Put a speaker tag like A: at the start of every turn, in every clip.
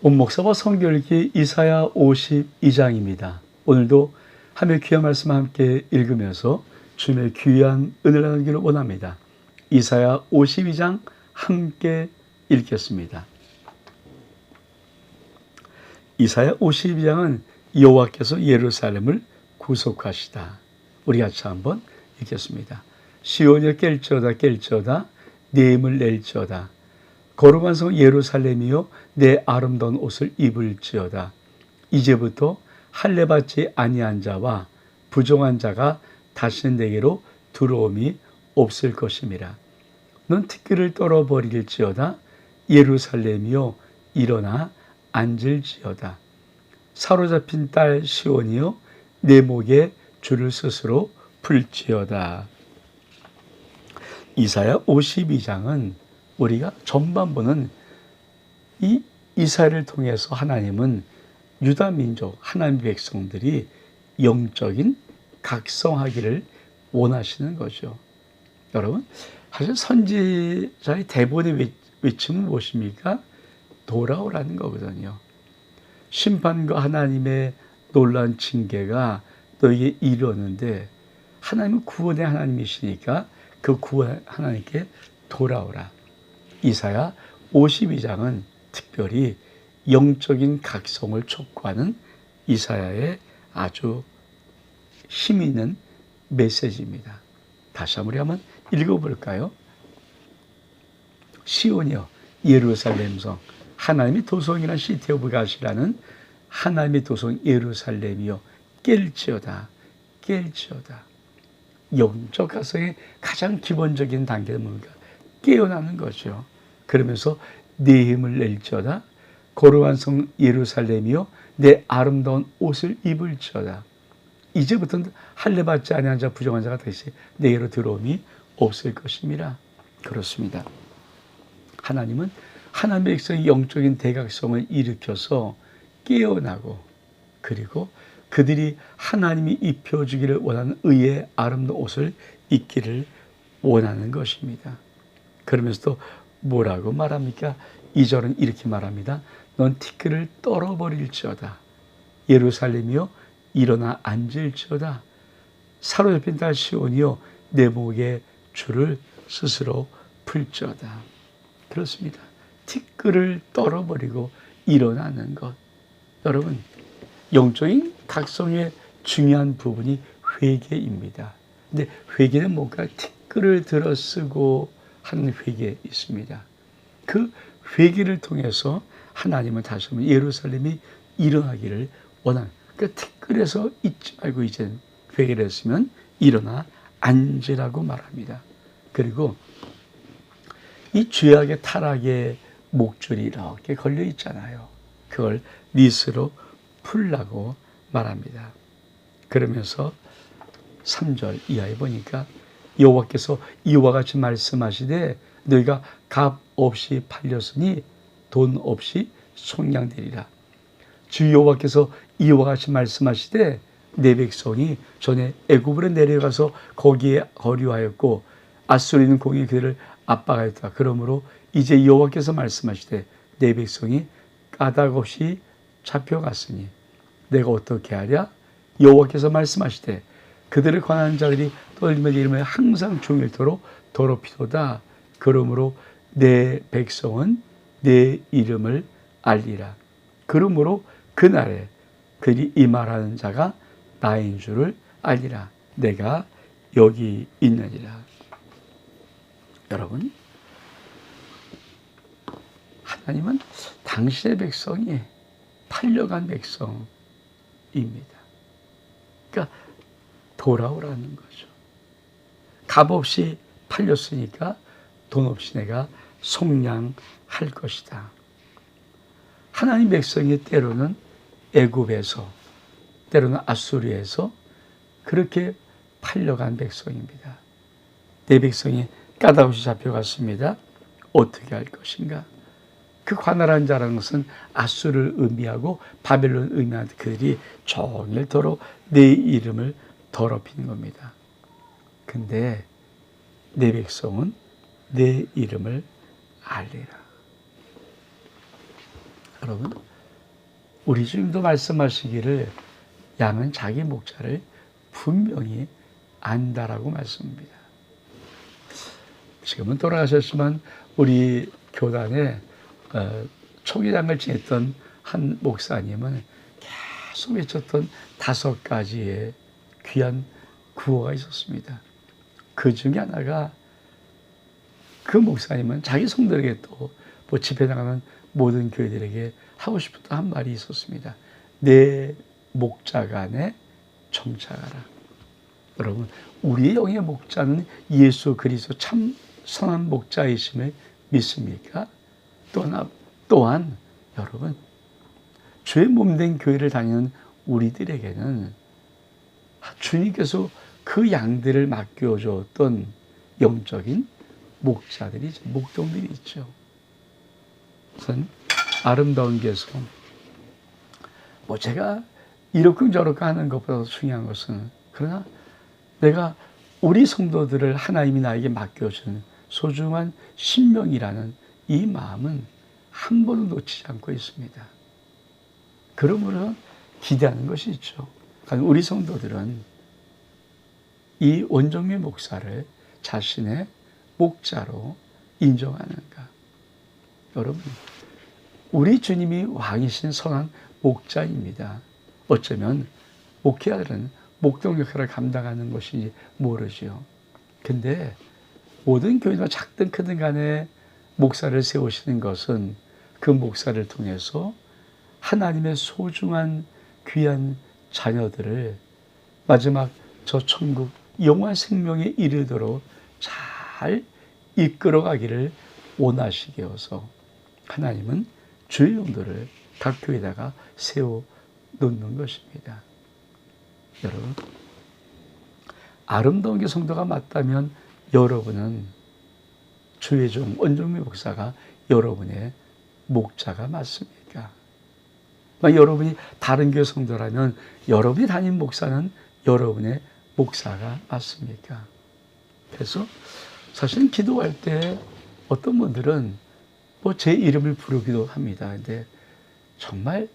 A: 옥목사와 성결기 이사야 52장입니다. 오늘도 하나님의 귀한 말씀 함께 읽으면서 주님의 귀한 은혜를 나누기를 원합니다. 이사야 52장 함께 읽겠습니다. 이사야 52장은 여호와께서 예루살렘을 구속하시다. 우리 같이 한번 읽겠습니다. 시온이여 깰지어다 깰지어다 내 힘을 낼지어다. 거룩한 성 예루살렘이여 내 아름다운 옷을 입을지어다. 이제부터 할례받지 아니한 자와 부정한 자가 다시는 내게로 들어옴이 없을 것임이라. 넌 티끌을 떨어버릴지어다. 예루살렘이여 일어나 앉을지어다. 사로잡힌 딸 시온이여 내 목에 줄을 스스로 풀지어다. 이사야 52장은 우리가 전반부는 이 이사야를 통해서 하나님은 유다 민족, 하나님의 백성들이 영적인 각성하기를 원하시는 거죠. 여러분, 사실 선지자의 대본의 외침은 무엇입니까? 돌아오라는 거거든요. 심판과 하나님의 놀라운 징계가 너에게 이르렀는데 하나님은 구원의 하나님이시니까 그 구원 하나님께 돌아오라. 이사야 52장은 특별히 영적인 각성을 촉구하는 이사야의 아주 힘 있는 메시지입니다. 다시 한번 읽어볼까요? 시온이여 예루살렘 성, 하나님의 도성이라는 시티 오브 갓이라는 하나님의 도성 예루살렘이여 깰지어다 깰지어다. 영적 각성의 가장 기본적인 단계는 뭡니까? 깨어나는 거죠. 그러면서 내 힘을 낼지어다. 거룩한 성 예루살렘이여 내 아름다운 옷을 입을지어다. 이제부터는 할례받지 아니한 자 부정한 자가 다시 내게로 들어옴이 없을 것임이라. 그렇습니다. 하나님은 하나님의 백성의 영적인 대각성을 일으켜서 깨어나고 그리고 그들이 하나님이 입혀주기를 원하는 의의 아름다운 옷을 입기를 원하는 것입니다. 그러면서도 뭐라고 말합니까? 2절은 이렇게 말합니다. 넌 티끌을 떨어버릴지어다. 예루살렘이여 일어나 앉을지어다. 사로잡힌 딸 시온이여 내 목에 줄을 스스로 풀지어다. 그렇습니다. 티끌을 떨어버리고 일어나는 것. 여러분, 영적인 각성의 중요한 부분이 회개입니다. 근데 회개는 뭔가 티끌을 들어쓰고 하는 회개 있습니다. 그 회개를 통해서 하나님은 다시 한번 예루살렘이 일어나기를 원하는, 그러니까 티끌에서 잊지 말고 이제는 회개를 했으면 일어나 앉으라고 말합니다. 그리고 이 죄악의 타락의 목줄이 이렇게 걸려 있잖아요. 그걸 니스로 풀라고 말합니다. 그러면서 3절 이하에 보니까 여호와께서 이와 같이 말씀하시되 너희가 값 없이 팔렸으니 돈 없이 속량되리라. 주 여호와께서 이와 같이 말씀하시되 내 백성이 전에 애굽으로 내려가서 거기에 거류하였고 아수르는 공이 그들을 압박하였다. 그러므로 이제 여호와께서 말씀하시되 내 백성이 까닭 없이 잡혀갔으니 내가 어떻게 하랴? 여호와께서 말씀하시되 그들을 관하는 자들이 떨리며 이름을 항상 종일토록 더럽히도다. 그러므로 내 백성은 내 이름을 알리라. 그러므로 그날에 그들이 이 말하는 자가 나인 줄을 알리라. 내가 여기 있느니라. 여러분, 하나님은 당신의 백성이 팔려간 백성입니다. 그러니까 돌아오라는 거죠. 값없이 팔렸으니까 돈 없이 내가 속량할 것이다. 하나님 백성이 때로는 애굽에서 때로는 아수르에서 그렇게 팔려간 백성입니다. 내 백성이 까닭없이 잡혀갔습니다. 어떻게 할 것인가? 그 관할한 자라는 것은 아수르를 의미하고 바벨론을 의미하는 그들이 종일토록 내 이름을 더럽히는 겁니다. 근데 내 백성은 내 이름을 알리라. 여러분, 우리 주님도 말씀하시기를 양은 자기 목자를 분명히 안다라고 말씀합니다. 지금은 돌아가셨지만 우리 교단에 초기장을 지냈던 한 목사님은 계속 외쳤던 5가지의 귀한 구호가 있었습니다. 그 중에 하나가, 그 목사님은 자기 성도에게 또 집회 나가는 모든 교회들에게 하고 싶었던 한 말이 있었습니다. 내 목자가 안에 정착하라. 여러분, 우리의 영의 목자는 예수 그리스도 참 선한 목자이심을 믿습니까? 또한 여러분, 주의 몸된 교회를 다니는 우리들에게는 주님께서 그 양들을 맡겨줬던 영적인 목자들이죠. 목동들이 있죠. 우선 아름다운 개성. 제가 이렇쿵저렇쿵 하는 것보다 중요한 것은, 그러나 내가 우리 성도들을 하나님이 나에게 맡겨준 소중한 신명이라는 이 마음은 한 번도 놓치지 않고 있습니다. 그러므로 기대하는 것이 있죠. 우리 성도들은 이 원정미 목사를 자신의 목자로 인정하는가? 여러분, 우리 주님이 왕이신 선한 목자입니다. 어쩌면 목회자들은 목동 역할을 감당하는 것인지 모르죠. 근데 모든 교회가 작든 크든 간에 목사를 세우시는 것은 그 목사를 통해서 하나님의 소중한 귀한 자녀들을 마지막 저 천국 영원 생명에 이르도록 잘 이끌어가기를 원하시게 해서 하나님은 주의 용도를 각 교회에다가 세워 놓는 것입니다. 여러분, 아름다운 게 성도가 맞다면 여러분은 주의 종 원정미 목사가 여러분의 목자가 맞습니까? 여러분이 다른 교회 성도라면 여러분이 다닌 목사는 여러분의 목사가 맞습니까? 그래서 사실 기도할 때 어떤 분들은 제 이름을 부르기도 합니다. 근데 정말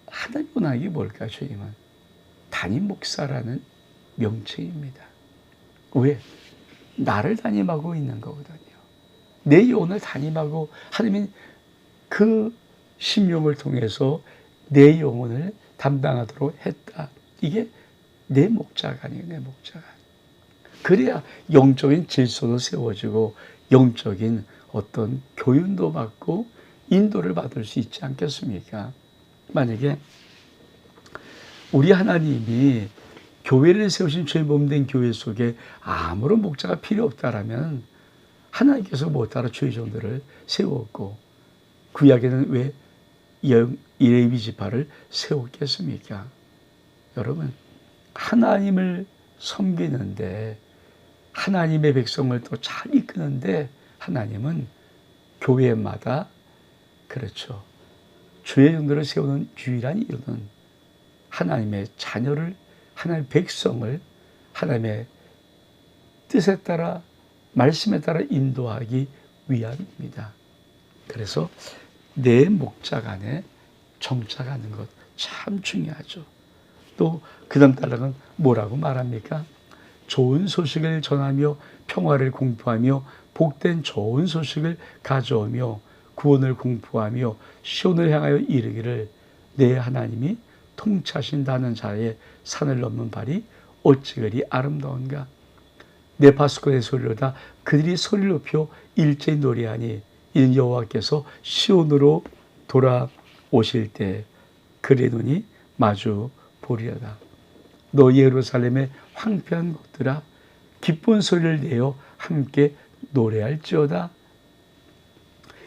A: 하나님 원하는 게 뭘까요, 주님은? 담임 목사라는 명칭입니다. 왜? 나를 담임하고 있는 거거든요. 내 영혼을 담임하고 하나님이 그 심령을 통해서 내 영혼을 담당하도록 했다. 이게 내 목자가 아니에요, 내 목자가. 그래야 영적인 질서도 세워지고 영적인 어떤 교훈도 받고 인도를 받을 수 있지 않겠습니까? 만약에 우리 하나님이 교회를 세우신 죄 몸된 교회 속에 아무런 목자가 필요 없다라면 하나님께서 못하러 주의 종들을 세웠고 구약에는 왜 레위 지파를 세웠겠습니까? 여러분, 하나님을 섬기는데 하나님의 백성을 또 잘 이끄는데 하나님은 교회마다 그렇죠. 주의 종들을 세우는 유일한 이유는 하나님의 자녀를, 하나님의 백성을 하나님의 뜻에 따라 말씀에 따라 인도하기 위함입니다. 그래서 내 목자가 안에 정착하는 것 참 중요하죠. 또 그 다음 단락은 뭐라고 말합니까? 좋은 소식을 전하며 평화를 공포하며 복된 좋은 소식을 가져오며 구원을 공포하며 시온을 향하여 이르기를 내 하나님이 통치하신다는 자의 산을 넘는 발이 어찌 그리 아름다운가. 내 파수꾼의 소리로다 그들이 소리를 높여 일제히 노래하니 이는 여호와께서 시온으로 돌아오실 때 그의 눈이 마주 보리로다. 너 예루살렘의 황폐한 곳들아 기쁜 소리를 내어 함께 노래할지어다.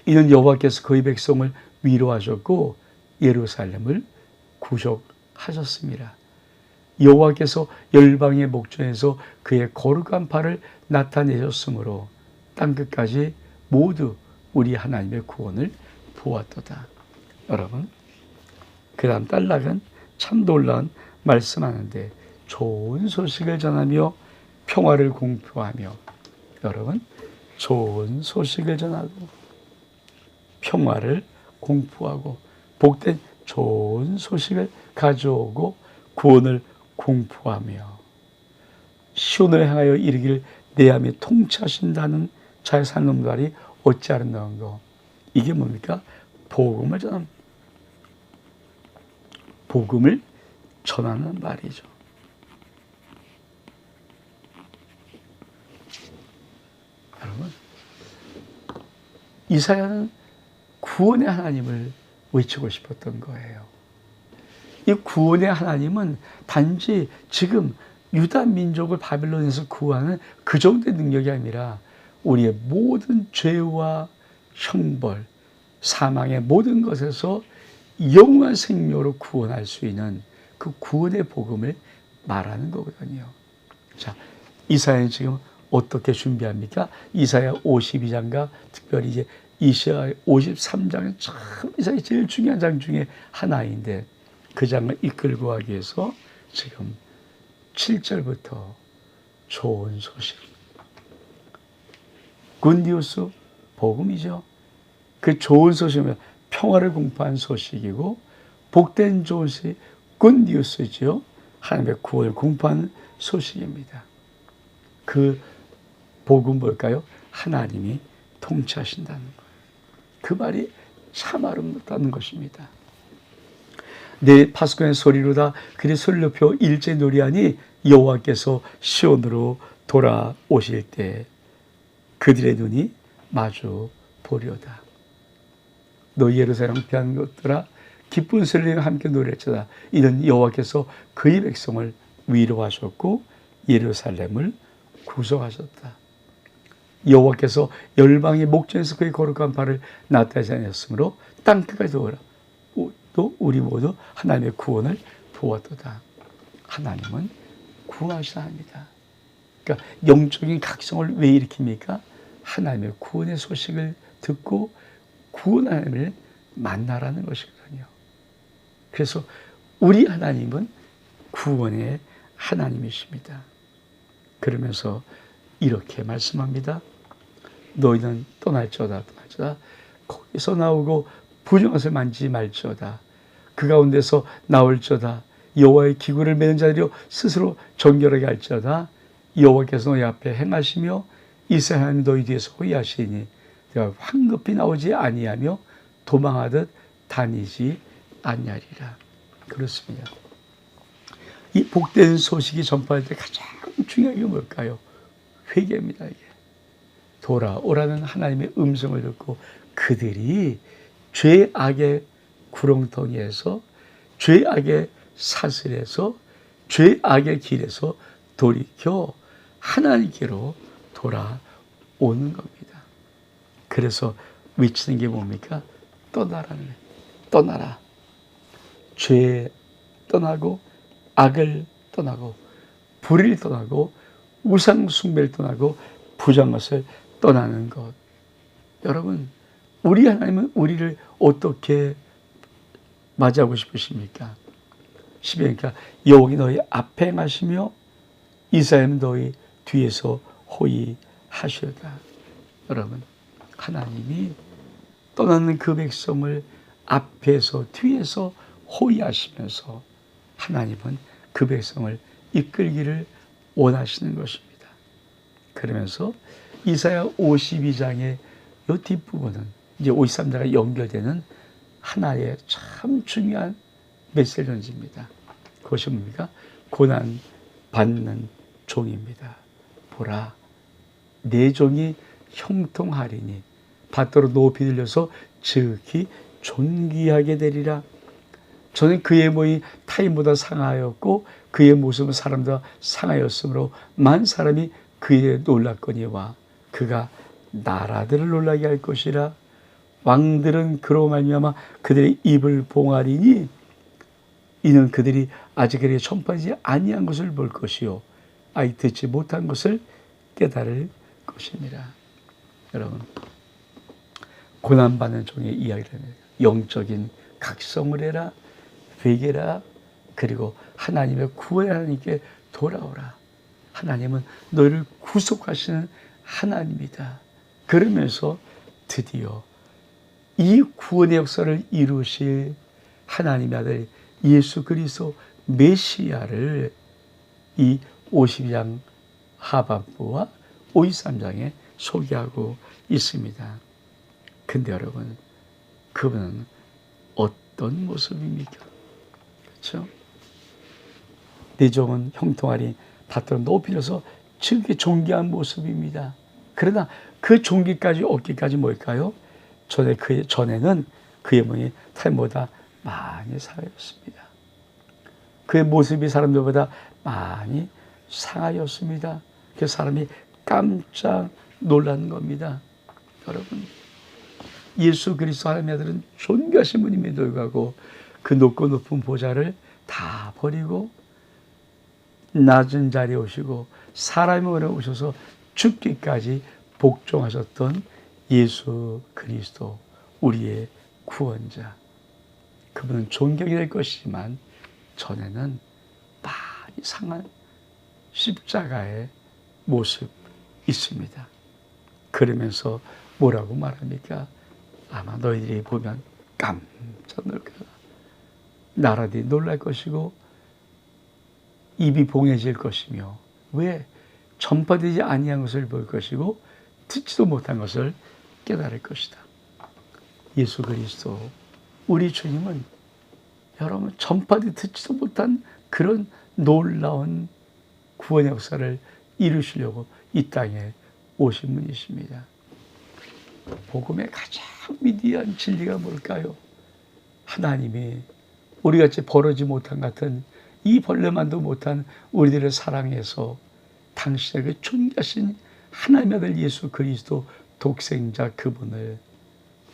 A: 이는 여호와께서 그의 백성을 위로하셨고 예루살렘을 구속하셨습니다. 여호와께서 열방의 목전에서 그의 거룩한 팔을 나타내셨으므로 땅끝까지 모두 우리 하나님의 구원을 보았도다. 여러분, 그 다음 단락은 참 놀라운 말씀하는데 좋은 소식을 전하며 평화를 공포하며, 여러분, 좋은 소식을 전하고 평화를 공포하고 복된 좋은 소식을 가져오고 구원을 공포하며 시온을 향하여 이르기를 내 암이 통치하신다는 자의 산 놈들이 어찌 아름다운고. 이게 뭡니까? 복음을 전하는 말이죠. 여러분, 이사야는 구원의 하나님을 외치고 싶었던 거예요. 이 구원의 하나님은 단지 지금 유다 민족을 바빌론에서 구하는 그 정도의 능력이 아니라 우리의 모든 죄와 형벌, 사망의 모든 것에서 영원한 생명으로 구원할 수 있는 그 구원의 복음을 말하는 거거든요. 자, 이사야는 지금 어떻게 준비합니까? 이사야 52장과 특별히 이제 이사야 53장은 참 이사야 제일 중요한 장 중에 하나인데 그 장을 이끌고 가기 위해서 지금 7절부터 좋은 소식, 굿뉴스, 복음이죠. 그 좋은 소식은 평화를 공포한 소식이고 복된 좋은 소식, 굿뉴스죠. 하나님의 구원을 공포하는 소식입니다. 그 복음 뭘까요? 하나님이 통치하신다는 거예요. 그 말이 참 아름답다는 것입니다. 내 파수꾼의 소리로다 그리 소리를 높여 일제 노래하니 여호와께서 시온으로 돌아오실 때 그들의 눈이 마주 보려다. 너 예루살렘 피한 것들아 기쁜 소리와 함께 노래쳐다. 이는 여호와께서 그의 백성을 위로하셨고 예루살렘을 구속하셨다. 여호와께서 열방의 목전에서 그의 거룩한 발을 나타내셨으므로 땅끝까지 돌아 또 우리 모두 하나님의 구원을 보았도다. 하나님은 구원하시는 하나님이다. 그러니까 영적인 각성을 왜 일으킵니까? 하나님의 구원의 소식을 듣고 구원 하나님을 만나라는 것이거든요. 그래서 우리 하나님은 구원의 하나님이십니다. 그러면서 이렇게 말씀합니다. 너희는 떠날지어다. 거기서 나오고 부정것을 만지지 말지어다. 그 가운데서 나올지어다. 여호와의 기구를 매는 자들이여 스스로 정결하게 할지어다. 여호와께서 너희 앞에 행하시며 이스라엘 하나님 너희 뒤에서 호위하시니 내가 황급히 나오지 아니하며 도망하듯 다니지 아니하리라. 그렇습니다. 이 복된 소식이 전파할 때 가장 중요한 게 뭘까요? 회개입니다. 이게. 돌아오라는 하나님의 음성을 듣고 그들이 죄악의 구렁텅이에서 죄악의 사슬에서 죄악의 길에서 돌이켜 하나님께로 돌아오는 겁니다. 그래서 외치는 게 뭡니까? 떠나라는 거예요. 떠나라. 죄 떠나고 악을 떠나고 불의를 떠나고 우상 숭배를 떠나고 부정한 것을 떠나는 것. 여러분, 우리 하나님은 우리를 어떻게 맞이하고 싶으십니까? 12절이니까 여호와께서 너희 앞에 행하시며 이스라엘은 너희 뒤에서 호위하시리라. 여러분, 하나님이 떠나는 그 백성을 앞에서 뒤에서 호위하시면서 하나님은 그 백성을 이끌기를 원하시는 것입니다. 그러면서 이사야 52장의 이 뒷부분은 이제 53장과 연결되는 하나의 참 중요한 메시지를 던집니다. 그것이 뭡니까? 고난 받는 종입니다. 보라, 내 종이 형통하리니 밭으로 높이 들려서 즉히 존귀하게 되리라. 저는 그의 모이 타인보다 상하였고 그의 모습은 사람보다 상하였으므로 만 사람이 그에 놀랐거니와 그가 나라들을 놀라게 할 것이라. 왕들은 그로 말미암아 그들의 입을 봉하리니 이는 그들이 아직 그에게 전파하지 아니한 것을 볼 것이요 아직 듣지 못한 것을 깨달을 것이니라. 여러분, 고난받는 종의 이야기를 합니다. 영적인 각성을 해라, 회개라, 그리고 하나님의 구원의 하나님께 돌아오라. 하나님은 너희를 구속하시는 하나님이다. 그러면서 드디어 이 구원의 역사를 이루실 하나님의 아들 예수 그리스도 메시아를 이 52장 하반부와 53장에 소개하고 있습니다. 근데 여러분, 그분은 어떤 모습입니까? 그렇죠? 내 종은 형통하리 밭으로 높이려서 지극히 존귀한 모습입니다. 그러나 그 존귀까지 얻기까지 뭘까요? 전에는 그의 몸이 탈모보다 많이 상하였습니다. 그의 모습이 사람들보다 많이 상하였습니다. 그래서 사람이 깜짝 놀란 겁니다. 여러분, 예수 그리스도 하나님의 아들은 존귀하신 분임에도 불구하고 그 높고 높은 보좌를 다 버리고 낮은 자리에 오시고 사람의 몸에 오셔서 죽기까지 복종하셨던 예수 그리스도, 우리의 구원자. 그분은 존경이 될 것이지만 전에는 많이 상한 십자가의 모습 있습니다. 그러면서 뭐라고 말합니까? 아마 너희들이 보면 깜짝 놀라. 나라들이 놀랄 것이고 입이 봉해질 것이며, 왜? 전파되지 아니한 것을 볼 것이고 듣지도 못한 것을 깨달을 것이다. 예수 그리스도 우리 주님은 여러분 전파되지 듣지도 못한 그런 놀라운 구원 역사를 이루시려고 이 땅에 오신 분이십니다. 복음의 가장 위대한 진리가 뭘까요? 하나님이 우리같이 벌어지 못한 같은 이 벌레만도 못한 우리들을 사랑해서 당신의 그 존귀하신 하나님의 아들 예수 그리스도 독생자 그분을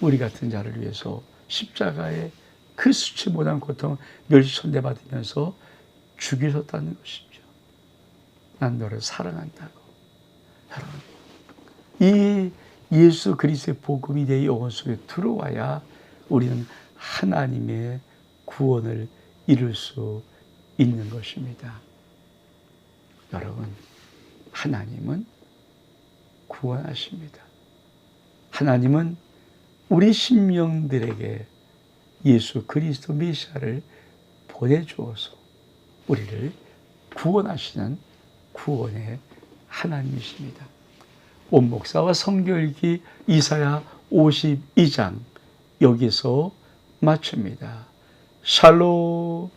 A: 우리 같은 자를 위해서 십자가에 그 수치 못한 고통 멸시천대 받으면서 죽이셨다는 것이죠. 난 너를 사랑한다고. 여러분, 이 예수 그리스도의 복음이 내 영혼 속에 들어와야 우리는 하나님의 구원을 이룰 수 있는 것입니다. 여러분, 하나님은 구원하십니다. 하나님은 우리 심령들에게 예수 그리스도 메시아를 보내주어서 우리를 구원하시는 구원의 하나님이십니다. 온 목사와 성경 읽기 이사야 52장 여기서 마칩니다. 샬롬.